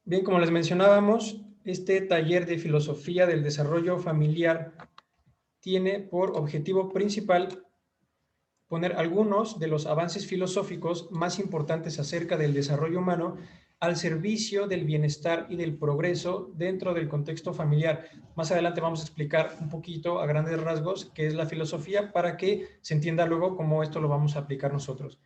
Bien, como les mencionábamos, este taller de filosofía del desarrollo familiar tiene por objetivo principal poner algunos de los avances filosóficos más importantes acerca del desarrollo humano al servicio del bienestar y del progreso dentro del contexto familiar. Más adelante vamos a explicar un poquito a grandes rasgos qué es la filosofía para que se entienda luego cómo esto lo vamos a aplicar nosotros.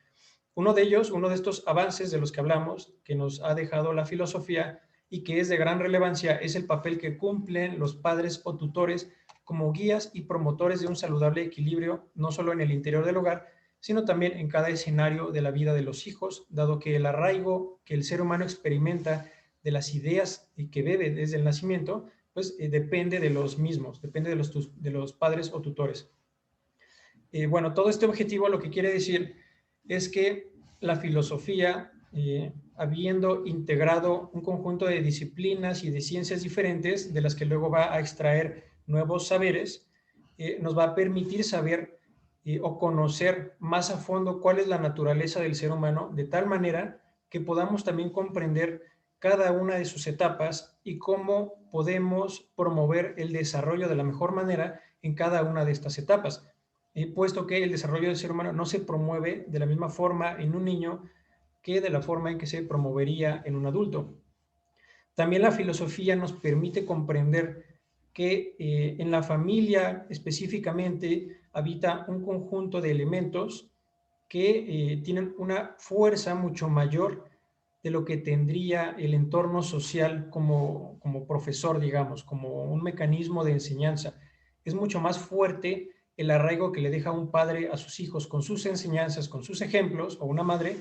Uno de ellos, uno de estos avances de los que hablamos, que nos ha dejado la filosofía y que es de gran relevancia, es el papel que cumplen los padres o tutores como guías y promotores de un saludable equilibrio, no solo en el interior del hogar, sino también en cada escenario de la vida de los hijos, dado que el arraigo que el ser humano experimenta de las ideas y que bebe desde el nacimiento, pues depende de los mismos, depende de los padres o tutores. Bueno, todo este objetivo lo que quiere decir es que la filosofía, habiendo integrado un conjunto de disciplinas y de ciencias diferentes, de las que luego va a extraer nuevos saberes, nos va a permitir saber o conocer más a fondo cuál es la naturaleza del ser humano, de tal manera que podamos también comprender cada una de sus etapas y cómo podemos promover el desarrollo de la mejor manera en cada una de estas etapas, puesto que el desarrollo del ser humano no se promueve de la misma forma en un niño que de la forma en que se promovería en un adulto. También la filosofía nos permite comprender que en la familia específicamente habita un conjunto de elementos que tienen una fuerza mucho mayor de lo que tendría el entorno social como profesor, digamos, como un mecanismo de enseñanza. Es mucho más fuerte el arraigo que le deja un padre a sus hijos con sus enseñanzas, con sus ejemplos, o una madre,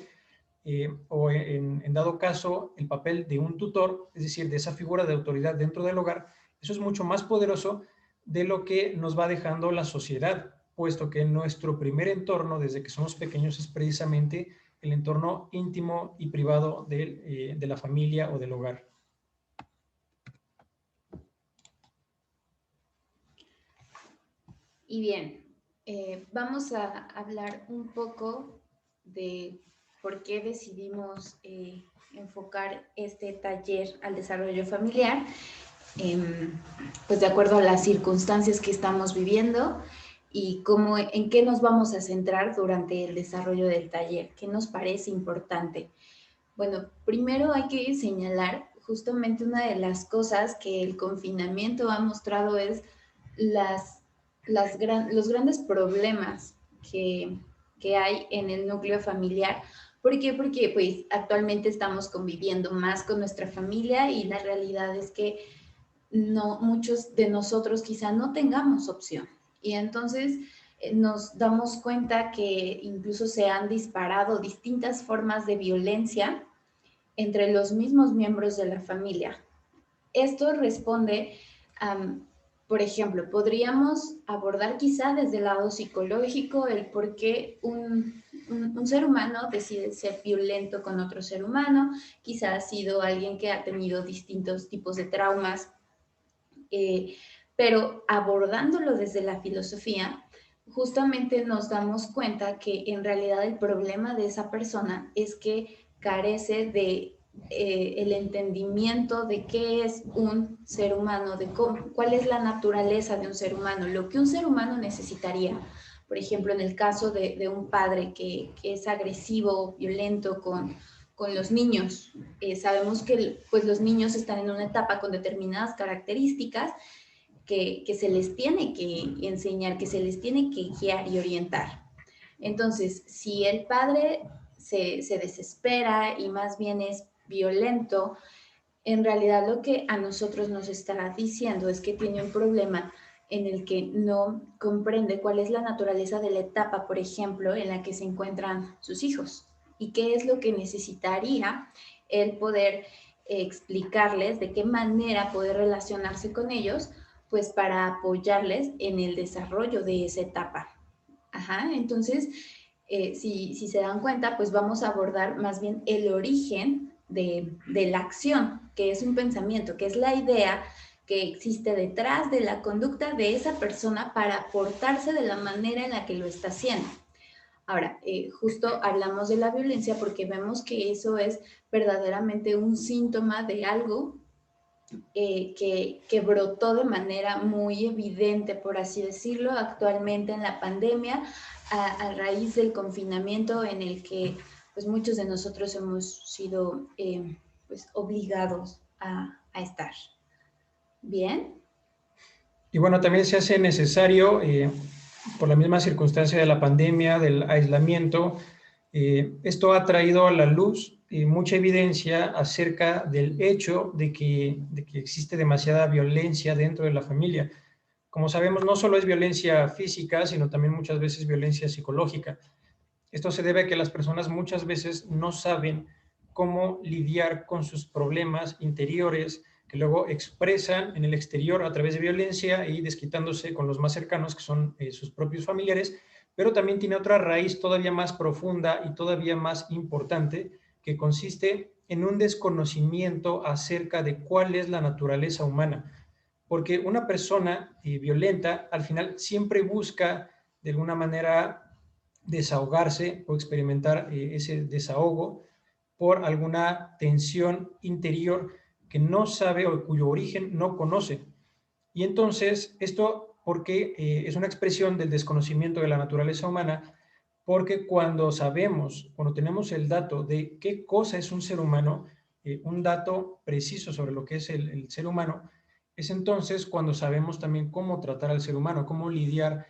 o en dado caso el papel de un tutor, es decir, de esa figura de autoridad dentro del hogar. Eso es mucho más poderoso de lo que nos va dejando la sociedad, puesto que nuestro primer entorno desde que somos pequeños es precisamente el entorno íntimo y privado de la familia o del hogar. Y bien, vamos a hablar un poco de por qué decidimos enfocar este taller al desarrollo familiar, eh, pues de acuerdo a las circunstancias que estamos viviendo y cómo, en qué nos vamos a centrar durante el desarrollo del taller, qué nos parece importante. Bueno, primero hay que señalar justamente una de las cosas que el confinamiento ha mostrado es las, los grandes problemas que hay en el núcleo familiar. ¿Por qué? Porque pues actualmente estamos conviviendo más con nuestra familia y la realidad es que no, muchos de nosotros quizá no tengamos opción. Y entonces nos damos cuenta que incluso se han disparado distintas formas de violencia entre los mismos miembros de la familia. Esto responde por ejemplo, podríamos abordar quizá desde el lado psicológico el por qué un ser humano decide ser violento con otro ser humano, quizá ha sido alguien que ha tenido distintos tipos de traumas, pero abordándolo desde la filosofía, justamente nos damos cuenta que en realidad el problema de esa persona es que carece de el entendimiento de qué es un ser humano, de cómo, cuál es la naturaleza de un ser humano, lo que un ser humano necesitaría. Por ejemplo, en el caso de un padre que es agresivo, violento con los niños. Sabemos que pues, los niños están en una etapa con determinadas características que se les tiene que enseñar, que se les tiene que guiar y orientar. Entonces, si el padre se desespera y más bien es violento, en realidad lo que a nosotros nos está diciendo es que tiene un problema en el que no comprende cuál es la naturaleza de la etapa, por ejemplo, en la que se encuentran sus hijos y qué es lo que necesitaría el poder explicarles, de qué manera poder relacionarse con ellos, pues para apoyarles en el desarrollo de esa etapa. Ajá, entonces, si se dan cuenta, pues vamos a abordar más bien el origen de la acción, que es un pensamiento, que es la idea que existe detrás de la conducta de esa persona para portarse de la manera en la que lo está haciendo. Ahora, justo hablamos de la violencia porque vemos que eso es verdaderamente un síntoma de algo que brotó de manera muy evidente, por así decirlo, actualmente en la pandemia, a raíz del confinamiento en el que pues, muchos de nosotros hemos sido pues, obligados a estar. ¿Bien? Y bueno, también se hace necesario, por la misma circunstancia de la pandemia, del aislamiento, esto ha traído a la luz mucha evidencia acerca del hecho de que existe demasiada violencia dentro de la familia. Como sabemos, no solo es violencia física, sino también muchas veces violencia psicológica. Esto se debe a que las personas muchas veces no saben cómo lidiar con sus problemas interiores, que luego expresan en el exterior a través de violencia y desquitándose con los más cercanos, que son sus propios familiares, pero también tiene otra raíz todavía más profunda y todavía más importante, que consiste en un desconocimiento acerca de cuál es la naturaleza humana. Porque una persona violenta al final siempre busca de alguna manera desahogarse o experimentar ese desahogo por alguna tensión interior que no sabe o cuyo origen no conoce. Y entonces, esto porque es una expresión del desconocimiento de la naturaleza humana, porque cuando sabemos, cuando tenemos el dato de qué cosa es un ser humano, un dato preciso sobre lo que es el ser humano, es entonces cuando sabemos también cómo tratar al ser humano, cómo lidiar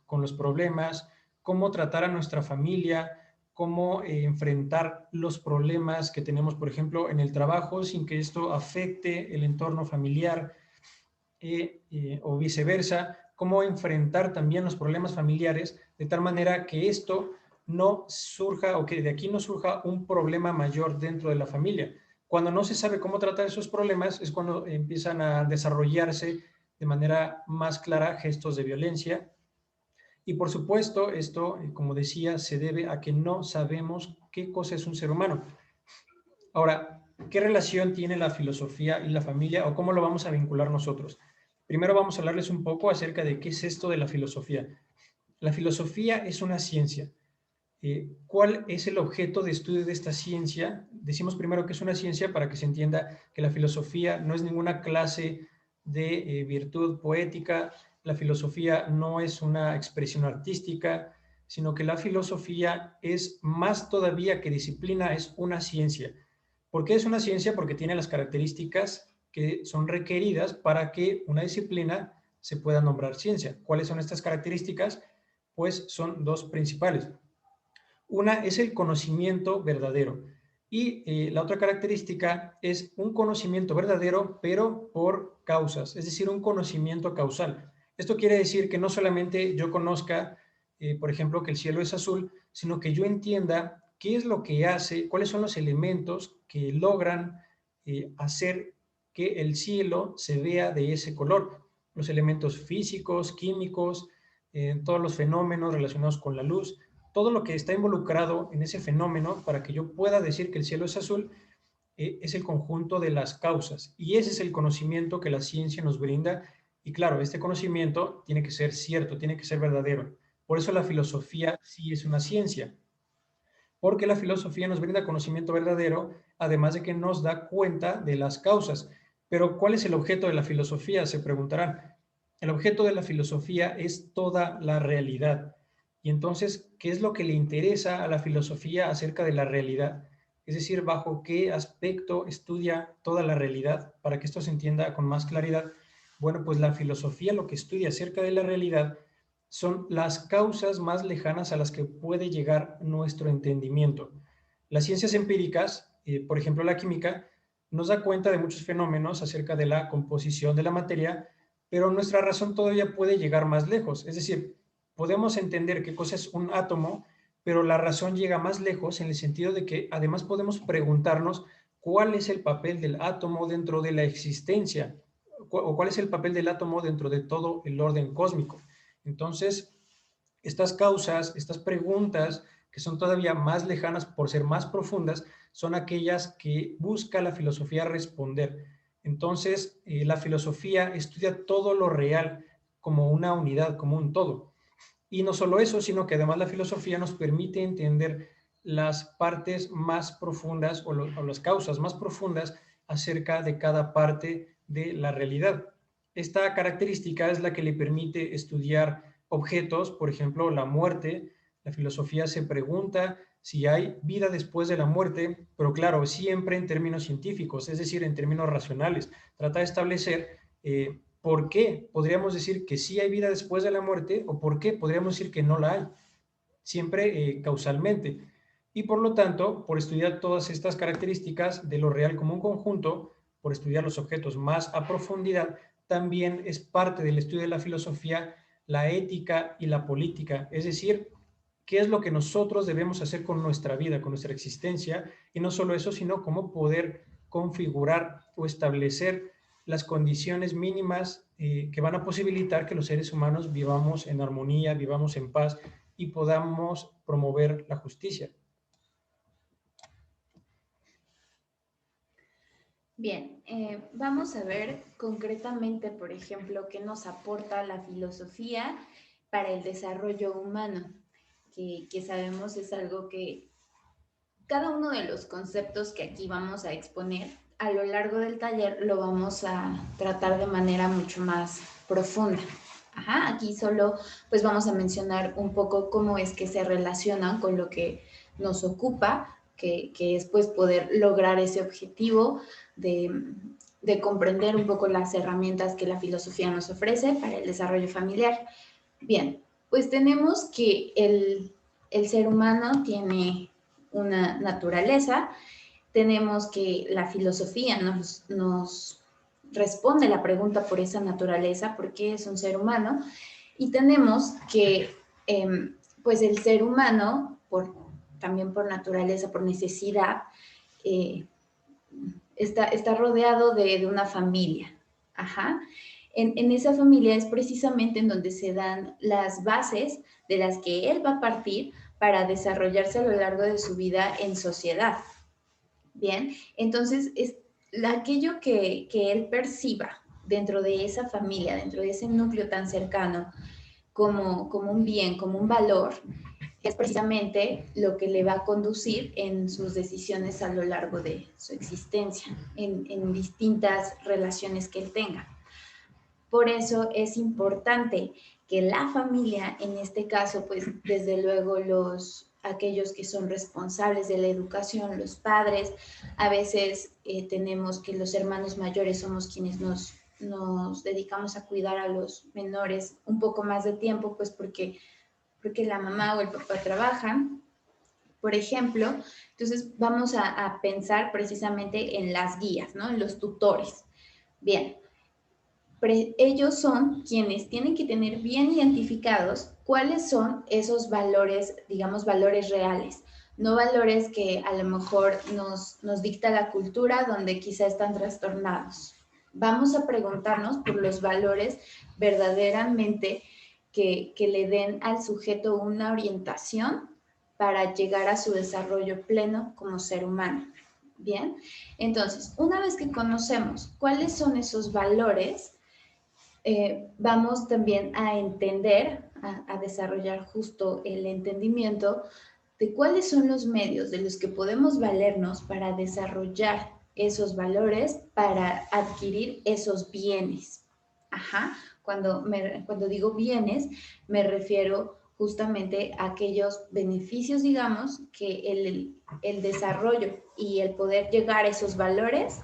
con los problemas, cómo tratar a nuestra familia, cómo enfrentar los problemas que tenemos, por ejemplo, en el trabajo, sin que esto afecte el entorno familiar, o viceversa, cómo enfrentar también los problemas familiares de tal manera que esto no surja o que de aquí no surja un problema mayor dentro de la familia. Cuando no se sabe cómo tratar esos problemas es cuando empiezan a desarrollarse de manera más clara gestos de violencia. Y por supuesto, esto, como decía, se debe a que no sabemos qué cosa es un ser humano. Ahora, ¿qué relación tiene la filosofía y la familia o cómo lo vamos a vincular nosotros? Primero vamos a hablarles un poco acerca de qué es esto de la filosofía. La filosofía es una ciencia. ¿Cuál es el objeto de estudio de esta ciencia? Decimos primero que es una ciencia para que se entienda que la filosofía no es ninguna clase de virtud poética, la filosofía no es una expresión artística, sino que la filosofía es más todavía que disciplina, es una ciencia. ¿Por qué es una ciencia? Porque tiene las características que son requeridas para que una disciplina se pueda nombrar ciencia. ¿Cuáles son estas características? Pues son dos principales. Una es el conocimiento verdadero y la otra característica es un conocimiento verdadero, pero por causas, es decir, un conocimiento causal. Esto quiere decir que no solamente yo conozca, por ejemplo, que el cielo es azul, sino que yo entienda qué es lo que hace, cuáles son los elementos que logran hacer que el cielo se vea de ese color. Los elementos físicos, químicos, todos los fenómenos relacionados con la luz, todo lo que está involucrado en ese fenómeno para que yo pueda decir que el cielo es azul, es el conjunto de las causas. Y ese es el conocimiento que la ciencia nos brinda. Y claro, este conocimiento tiene que ser cierto, tiene que ser verdadero. Por eso la filosofía sí es una ciencia, porque la filosofía nos brinda conocimiento verdadero, además de que nos da cuenta de las causas. Pero ¿cuál es el objeto de la filosofía? Se preguntarán. El objeto de la filosofía es toda la realidad. Y entonces, ¿qué es lo que le interesa a la filosofía acerca de la realidad? Es decir, bajo qué aspecto estudia toda la realidad, para que esto se entienda con más claridad. Bueno, pues la filosofía lo que estudia acerca de la realidad son las causas más lejanas a las que puede llegar nuestro entendimiento. Las ciencias empíricas, por ejemplo la química, nos da cuenta de muchos fenómenos acerca de la composición de la materia, pero nuestra razón todavía puede llegar más lejos. Es decir, podemos entender qué cosa es un átomo, pero la razón llega más lejos en el sentido de que además podemos preguntarnos cuál es el papel del átomo dentro de la existencia o cuál es el papel del átomo dentro de todo el orden cósmico. Entonces, estas causas, estas preguntas que son todavía más lejanas por ser más profundas, son aquellas que busca la filosofía responder. Entonces, la filosofía estudia todo lo real como una unidad, como un todo. Y no solo eso, sino que además la filosofía nos permite entender las partes más profundas o las causas más profundas acerca de cada parte de la realidad. Esta característica es la que le permite estudiar objetos, por ejemplo, la muerte. La filosofía se pregunta si hay vida después de la muerte, pero claro, siempre en términos científicos, es decir, en términos racionales. Trata de establecer por qué podríamos decir que sí hay vida después de la muerte o por qué podríamos decir que no la hay, siempre causalmente. Y por lo tanto, por estudiar todas estas características de lo real como un conjunto, por estudiar los objetos más a profundidad, también es parte del estudio de la filosofía la ética y la política, es decir, qué es lo que nosotros debemos hacer con nuestra vida, con nuestra existencia, y no solo eso, sino cómo poder configurar o establecer las condiciones mínimas que van a posibilitar que los seres humanos vivamos en armonía, vivamos en paz y podamos promover la justicia. Bien, vamos a ver concretamente, por ejemplo, qué nos aporta la filosofía para el desarrollo humano, que sabemos es algo que cada uno de los conceptos que aquí vamos a exponer a lo largo del taller lo vamos a tratar de manera mucho más profunda. Ajá, aquí solo pues vamos a mencionar un poco cómo es que se relacionan con lo que nos ocupa, que es pues poder lograr ese objetivo de comprender un poco las herramientas que la filosofía nos ofrece para el desarrollo familiar. Bien, pues tenemos que el ser humano tiene una naturaleza, tenemos que la filosofía nos responde la pregunta por esa naturaleza, por qué es un ser humano, y tenemos que pues el ser humano, también por naturaleza, por necesidad, eh, está rodeado de una familia. Ajá. En esa familia es precisamente en donde se dan las bases de las que él va a partir para desarrollarse a lo largo de su vida en sociedad. Bien, entonces es aquello que él perciba dentro de esa familia, dentro de ese núcleo tan cercano, como un bien, como un valor, es precisamente lo que le va a conducir en sus decisiones a lo largo de su existencia, en distintas relaciones que él tenga. Por eso es importante que la familia, en este caso, pues desde luego aquellos que son responsables de la educación, los padres, a veces tenemos que los hermanos mayores somos quienes nos dedicamos a cuidar a los menores un poco más de tiempo, pues porque la mamá o el papá trabajan, por ejemplo. Entonces vamos a pensar precisamente en las guías, ¿no? En los tutores. Bien, ellos son quienes tienen que tener bien identificados cuáles son esos valores, digamos, valores reales, no valores que a lo mejor nos dicta la cultura donde quizá están trastornados. Vamos a preguntarnos por los valores verdaderamente que le den al sujeto una orientación para llegar a su desarrollo pleno como ser humano. Bien, entonces, una vez que conocemos cuáles son esos valores, vamos también a entender, a desarrollar justo el entendimiento de cuáles son los medios de los que podemos valernos para desarrollar esos valores, para adquirir esos bienes. Ajá. Cuando digo bienes, me refiero justamente a aquellos beneficios, digamos, que el desarrollo y el poder llegar a esos valores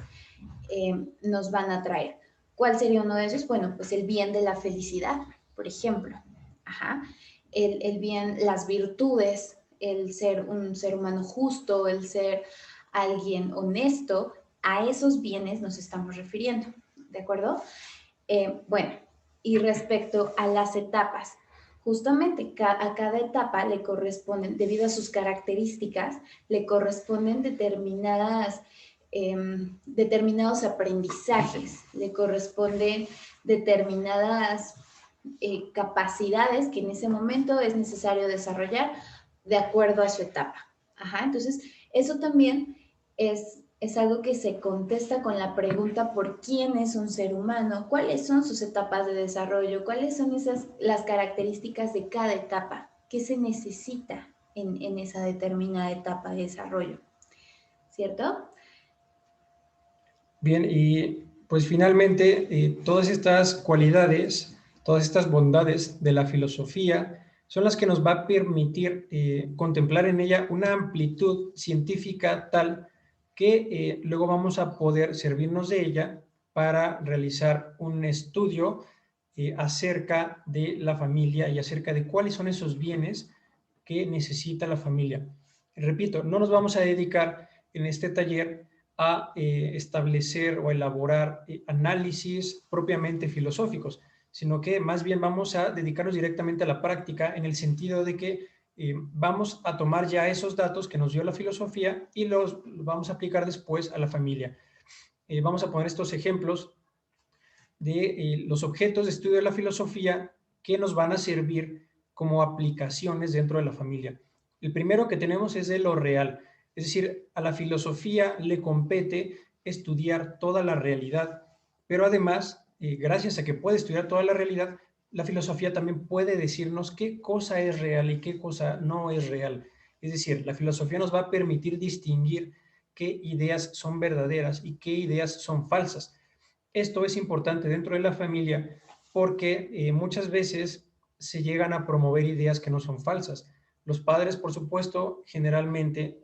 nos van a traer. ¿Cuál sería uno de esos? Bueno, pues el bien de la felicidad, por ejemplo. Ajá. El bien, las virtudes, el ser un ser humano justo, el ser alguien honesto, a esos bienes nos estamos refiriendo, ¿de acuerdo? Bueno, y respecto a las etapas, justamente a cada etapa le corresponden, debido a sus características, le corresponden determinados aprendizajes, le corresponden determinadas capacidades que en ese momento es necesario desarrollar de acuerdo a su etapa. Ajá, entonces, eso también es es algo que se contesta con la pregunta por quién es un ser humano, cuáles son sus etapas de desarrollo, cuáles son las características de cada etapa, qué se necesita en esa determinada etapa de desarrollo, ¿cierto? Bien, y pues finalmente todas estas cualidades, todas estas bondades de la filosofía son las que nos va a permitir contemplar en ella una amplitud científica tal que luego vamos a poder servirnos de ella para realizar un estudio acerca de la familia y acerca de cuáles son esos bienes que necesita la familia. Repito, no nos vamos a dedicar en este taller a establecer o elaborar análisis propiamente filosóficos, sino que más bien vamos a dedicarnos directamente a la práctica en el sentido de que vamos a tomar ya esos datos que nos dio la filosofía y los vamos a aplicar después a la familia. Vamos a poner estos ejemplos de los objetos de estudio de la filosofía que nos van a servir como aplicaciones dentro de la familia. El primero que tenemos es de lo real, es decir, a la filosofía le compete estudiar toda la realidad, pero además, gracias a que puede estudiar toda la realidad, la filosofía también puede decirnos qué cosa es real y qué cosa no es real. Es decir, la filosofía nos va a permitir distinguir qué ideas son verdaderas y qué ideas son falsas. Esto es importante dentro de la familia porque muchas veces se llegan a promover ideas que no son falsas. Los padres, por supuesto, generalmente,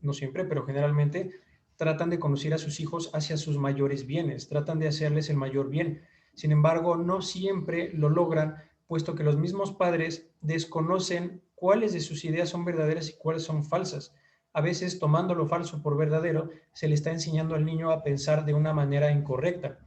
no siempre, pero generalmente, tratan de conducir a sus hijos hacia sus mayores bienes, tratan de hacerles el mayor bien. Sin embargo, no siempre lo logran, puesto que los mismos padres desconocen cuáles de sus ideas son verdaderas y cuáles son falsas. A veces, tomando lo falso por verdadero, se le está enseñando al niño a pensar de una manera incorrecta.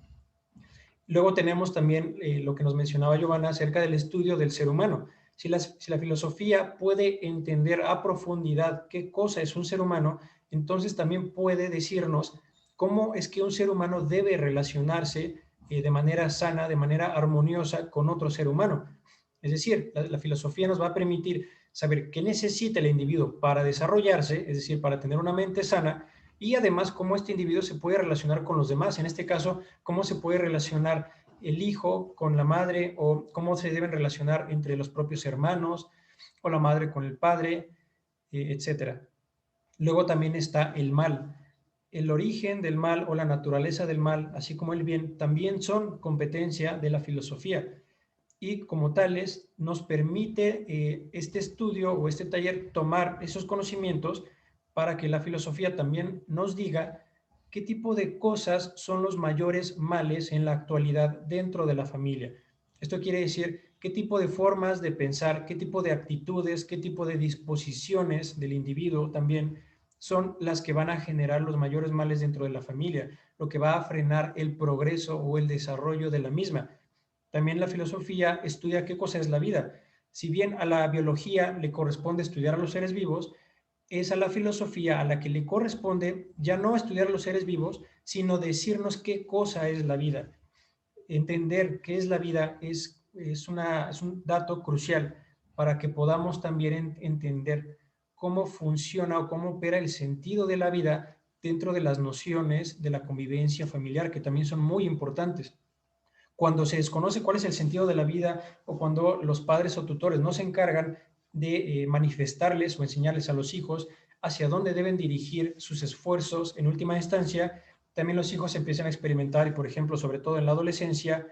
Luego tenemos también lo que nos mencionaba Giovanna acerca del estudio del ser humano. Si la filosofía puede entender a profundidad qué cosa es un ser humano, entonces también puede decirnos cómo es que un ser humano debe relacionarse de manera sana, de manera armoniosa con otro ser humano. Es decir, la filosofía nos va a permitir saber qué necesita el individuo para desarrollarse, es decir, para tener una mente sana, y además cómo este individuo se puede relacionar con los demás. En este caso, cómo se puede relacionar el hijo con la madre o cómo se deben relacionar entre los propios hermanos o la madre con el padre, etcétera. Luego también está el mal. El origen del mal o la naturaleza del mal, así como el bien, también son competencia de la filosofía y como tales nos permite este estudio o este taller tomar esos conocimientos para que la filosofía también nos diga qué tipo de cosas son los mayores males en la actualidad dentro de la familia. Esto quiere decir qué tipo de formas de pensar, qué tipo de actitudes, qué tipo de disposiciones del individuo también son las que van a generar los mayores males dentro de la familia, lo que va a frenar el progreso o el desarrollo de la misma. También la filosofía estudia qué cosa es la vida. Si bien a la biología le corresponde estudiar a los seres vivos, es a la filosofía a la que le corresponde ya no estudiar a los seres vivos, sino decirnos qué cosa es la vida. Entender qué es la vida es un dato crucial para que podamos también entender cómo funciona o cómo opera el sentido de la vida dentro de las nociones de la convivencia familiar, que también son muy importantes. Cuando se desconoce cuál es el sentido de la vida o cuando los padres o tutores no se encargan de manifestarles o enseñarles a los hijos hacia dónde deben dirigir sus esfuerzos en última instancia, también los hijos empiezan a experimentar, y por ejemplo, sobre todo en la adolescencia,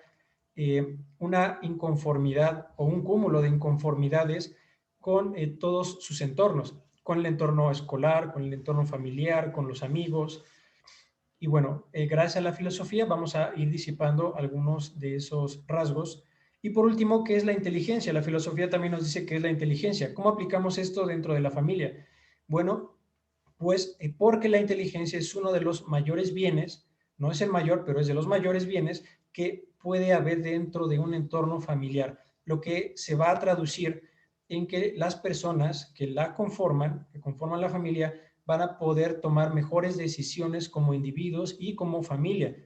una inconformidad o un cúmulo de inconformidades con todos sus entornos, con el entorno escolar, con el entorno familiar, con los amigos, y bueno, gracias a la filosofía vamos a ir disipando algunos de esos rasgos. Y por último, ¿qué es la inteligencia? La filosofía también nos dice qué es la inteligencia. ¿Cómo aplicamos esto dentro de la familia? Bueno, pues porque la inteligencia es uno de los mayores bienes, no es el mayor, pero es de los mayores bienes que puede haber dentro de un entorno familiar, lo que se va a traducir en que las personas que conforman la familia, van a poder tomar mejores decisiones como individuos y como familia.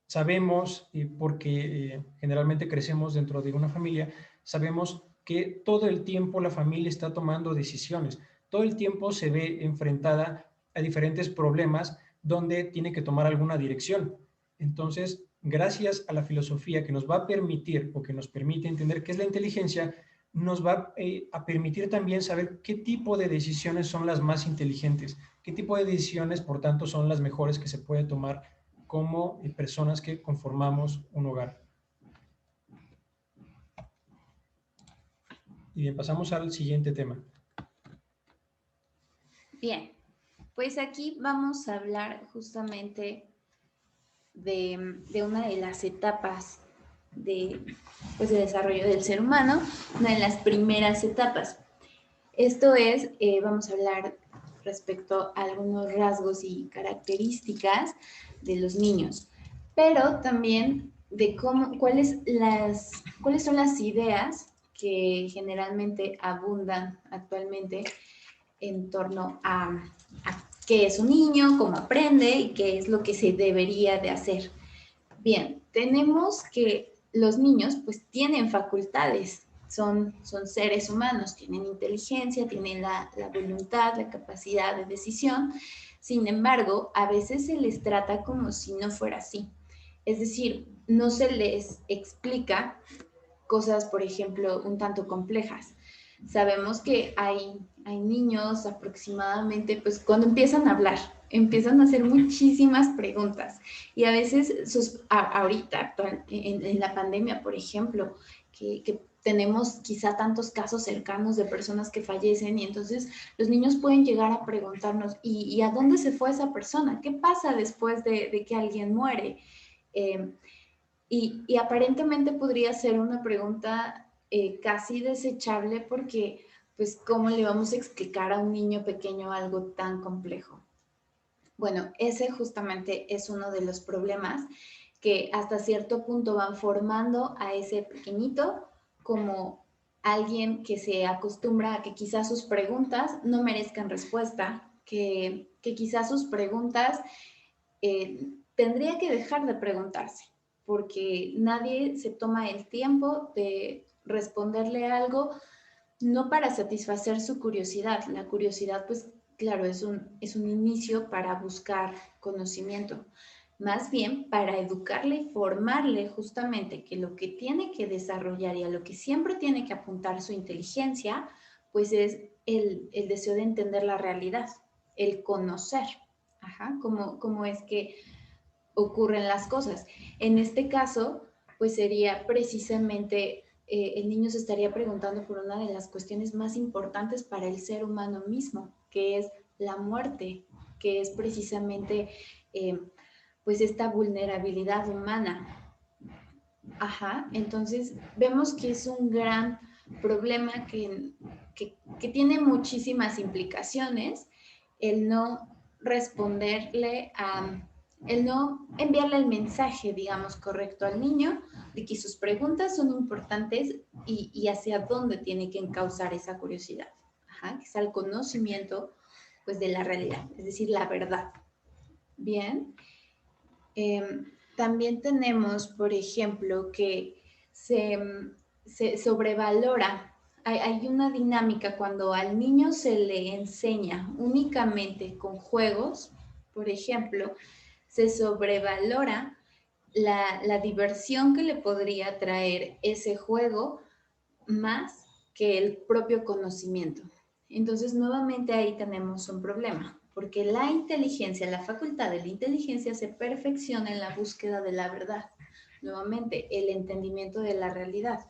Sabemos, porque generalmente crecemos dentro de una familia, sabemos que todo el tiempo la familia está tomando decisiones, todo el tiempo se ve enfrentada a diferentes problemas donde tiene que tomar alguna dirección. Entonces, gracias a la filosofía que nos va a permitir o que nos permite entender qué es la inteligencia, nos va a permitir también saber qué tipo de decisiones son las más inteligentes, qué tipo de decisiones, por tanto, son las mejores que se puede tomar como personas que conformamos un hogar. Y bien, pasamos al siguiente tema. Bien, pues aquí vamos a hablar justamente de una de las etapas de desarrollo del ser humano, una de las primeras etapas. Esto es, vamos a hablar respecto a algunos rasgos y características de los niños, pero también de cuáles son las ideas que generalmente abundan actualmente en torno a qué es un niño, cómo aprende y qué es lo que se debería de hacer. Bien, tenemos que los niños pues tienen facultades, son seres humanos, tienen inteligencia, tienen la voluntad, la capacidad de decisión. Sin embargo, a veces se les trata como si no fuera así. Es decir, no se les explica cosas, por ejemplo, un tanto complejas. Sabemos que hay niños aproximadamente, pues cuando empiezan a hablar, empiezan a hacer muchísimas preguntas y a veces, ahorita, en la pandemia, por ejemplo, que tenemos quizá tantos casos cercanos de personas que fallecen y entonces los niños pueden llegar a preguntarnos, ¿y a dónde se fue esa persona? ¿Qué pasa después de que alguien muere? Y aparentemente podría ser una pregunta casi desechable porque, pues, ¿cómo le vamos a explicar a un niño pequeño algo tan complejo? Bueno, ese justamente es uno de los problemas que hasta cierto punto van formando a ese pequeñito como alguien que se acostumbra a que quizás sus preguntas no merezcan respuesta, que quizás sus preguntas tendría que dejar de preguntarse, porque nadie se toma el tiempo de responderle algo, no para satisfacer su curiosidad. La curiosidad, pues claro, es un inicio para buscar conocimiento, más bien para educarle y formarle justamente que lo que tiene que desarrollar y a lo que siempre tiene que apuntar su inteligencia, pues es el deseo de entender la realidad, el conocer. Ajá, cómo es que ocurren las cosas. En este caso, pues sería precisamente, el niño se estaría preguntando por una de las cuestiones más importantes para el ser humano mismo, que es la muerte, que es precisamente, pues esta vulnerabilidad humana. Ajá, entonces vemos que es un gran problema que tiene muchísimas implicaciones el no responderle el no enviarle el mensaje, digamos, correcto al niño de que sus preguntas son importantes y hacia dónde tiene que encauzar esa curiosidad. Ajá, que es al conocimiento, pues, de la realidad, es decir, la verdad. Bien. También tenemos, por ejemplo, que se sobrevalora. Hay una dinámica cuando al niño se le enseña únicamente con juegos, por ejemplo, se sobrevalora la diversión que le podría traer ese juego más que el propio conocimiento. Entonces, nuevamente ahí tenemos un problema, porque la inteligencia, la facultad de la inteligencia se perfecciona en la búsqueda de la verdad. Nuevamente, el entendimiento de la realidad.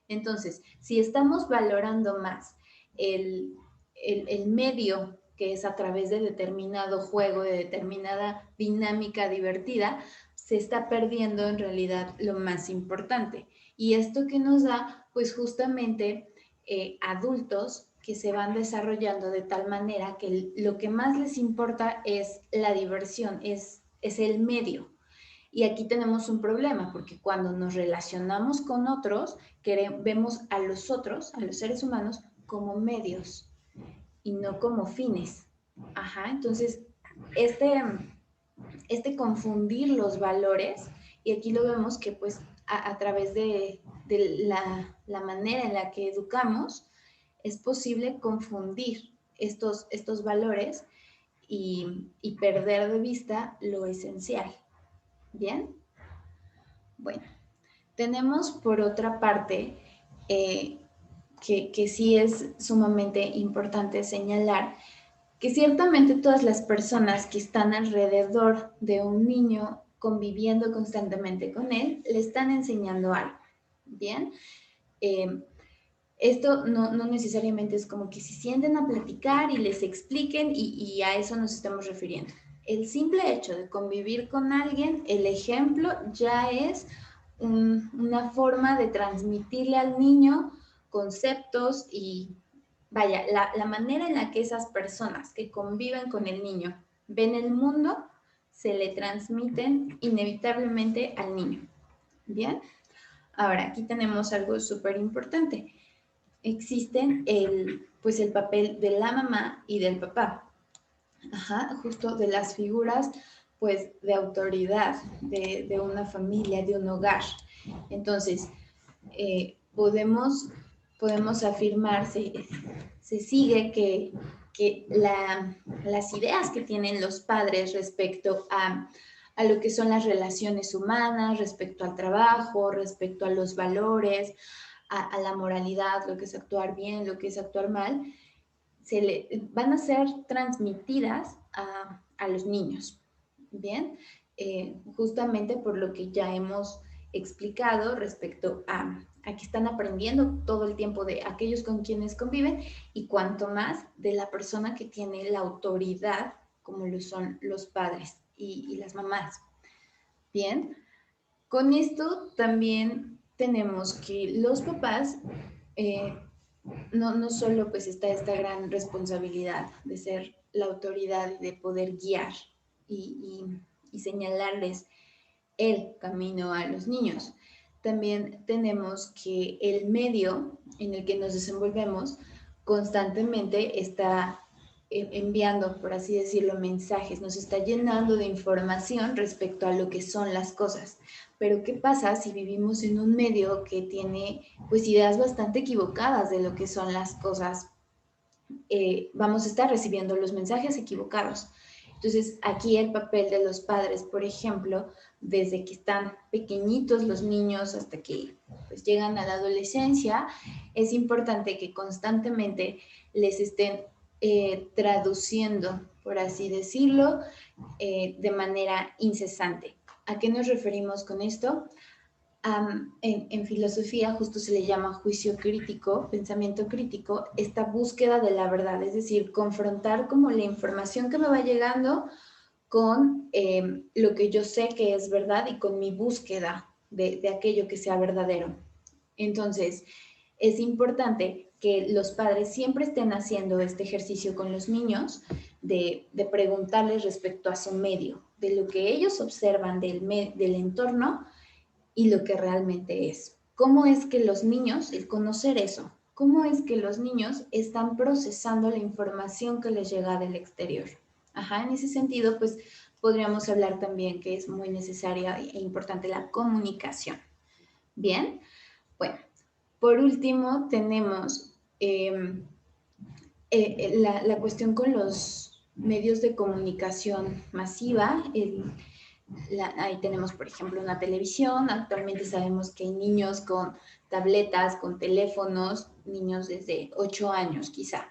Entonces, si estamos valorando más el medio que es a través de determinado juego, de determinada dinámica divertida, se está perdiendo en realidad lo más importante. Y esto que nos da, pues justamente adultos que se van desarrollando de tal manera que lo que más les importa es la diversión, es el medio. Y aquí tenemos un problema, porque cuando nos relacionamos con otros, vemos a los otros, a los seres humanos, como medios y no como fines. Ajá, entonces, este confundir los valores, y aquí lo vemos que pues a través de la manera en la que educamos, es posible confundir estos valores y perder de vista lo esencial. ¿Bien? Bueno, tenemos por otra parte que sí es sumamente importante señalar que ciertamente todas las personas que están alrededor de un niño conviviendo constantemente con él, le están enseñando algo, ¿bien? Esto no necesariamente es como que se sienten a platicar y les expliquen y a eso nos estamos refiriendo. El simple hecho de convivir con alguien, el ejemplo ya es una forma de transmitirle al niño conceptos y vaya, la manera en la que esas personas que conviven con el niño ven el mundo, se le transmiten inevitablemente al niño. ¿Bien? Ahora, aquí tenemos algo súper importante. Existen pues el papel de la mamá y del papá. Ajá, justo de las figuras pues de autoridad de una familia, de un hogar. Entonces, podemos afirmar, se sigue que las ideas que tienen los padres respecto a lo que son las relaciones humanas, respecto al trabajo, respecto a los valores, a la moralidad, lo que es actuar bien, lo que es actuar mal, van a ser transmitidas a los niños. Bien, justamente por lo que ya hemos explicado respecto a que están aprendiendo todo el tiempo de aquellos con quienes conviven y cuanto más de la persona que tiene la autoridad, como lo son los padres y las mamás. Bien, con esto también tenemos que los papás no solo pues está esta gran responsabilidad de ser la autoridad, de poder guiar y señalarles el camino a los niños. También tenemos que el medio en el que nos desenvolvemos constantemente está enviando, por así decirlo, mensajes, nos está llenando de información respecto a lo que son las cosas. Pero ¿qué pasa si vivimos en un medio que tiene pues ideas bastante equivocadas de lo que son las cosas? Vamos a estar recibiendo los mensajes equivocados. Entonces, aquí el papel de los padres, por ejemplo, desde que están pequeñitos los niños hasta que pues, llegan a la adolescencia, es importante que constantemente les estén traduciendo, por así decirlo, de manera incesante. ¿A qué nos referimos con esto? En filosofía justo se le llama juicio crítico, pensamiento crítico, esta búsqueda de la verdad, es decir, confrontar como la información que me va llegando con lo que yo sé que es verdad y con mi búsqueda de aquello que sea verdadero. Entonces, es importante que los padres siempre estén haciendo este ejercicio con los niños de preguntarles respecto a su medio, de lo que ellos observan del entorno y lo que realmente es. ¿Cómo es que los niños, el conocer eso, cómo es que los niños están procesando la información que les llega del exterior? Ajá, en ese sentido, pues podríamos hablar también que es muy necesaria e importante la comunicación. Bien, bueno, por último tenemos la cuestión con los medios de comunicación masiva, ahí tenemos, por ejemplo, una televisión. Actualmente sabemos que hay niños con tabletas, con teléfonos, niños desde 8 años quizá.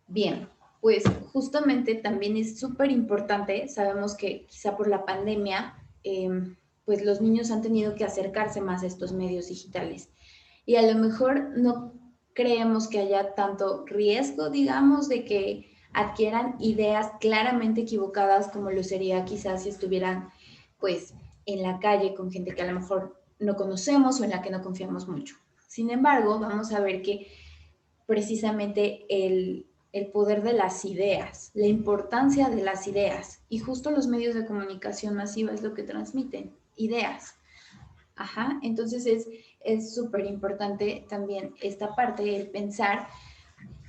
Bien, pues justamente también es súper importante. Sabemos que quizá por la pandemia, pues los niños han tenido que acercarse más a estos medios digitales. Y a lo mejor no creemos que haya tanto riesgo, digamos, de que adquieran ideas claramente equivocadas como lo sería quizás si estuvieran pues en la calle con gente que a lo mejor no conocemos o en la que no confiamos mucho. Sin embargo, vamos a ver que precisamente el poder de las ideas, la importancia de las ideas y justo los medios de comunicación masiva es lo que transmiten, ideas. Ajá, entonces es súper importante también esta parte, el pensar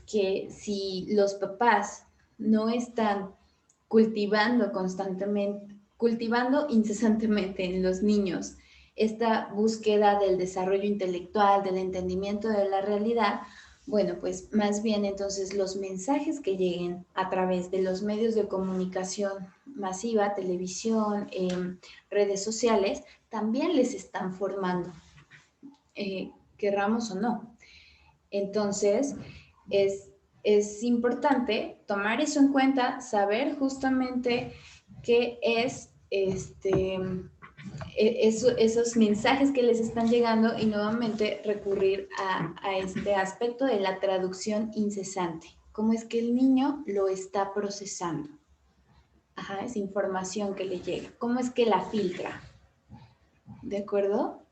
que si los papás no están cultivando constantemente, cultivando incesantemente en los niños esta búsqueda del desarrollo intelectual, del entendimiento de la realidad, Bueno, pues más bien entonces los mensajes que lleguen a través de los medios de comunicación masiva, televisión, redes sociales, también les están formando, querramos o no. Entonces, es, es importante tomar eso en cuenta, saber justamente qué es esos mensajes que les están llegando y nuevamente recurrir a este aspecto de la traducción incesante. ¿Cómo es que el niño lo está procesando? Ajá, esa información que le llega. ¿Cómo es que la filtra? ¿De acuerdo?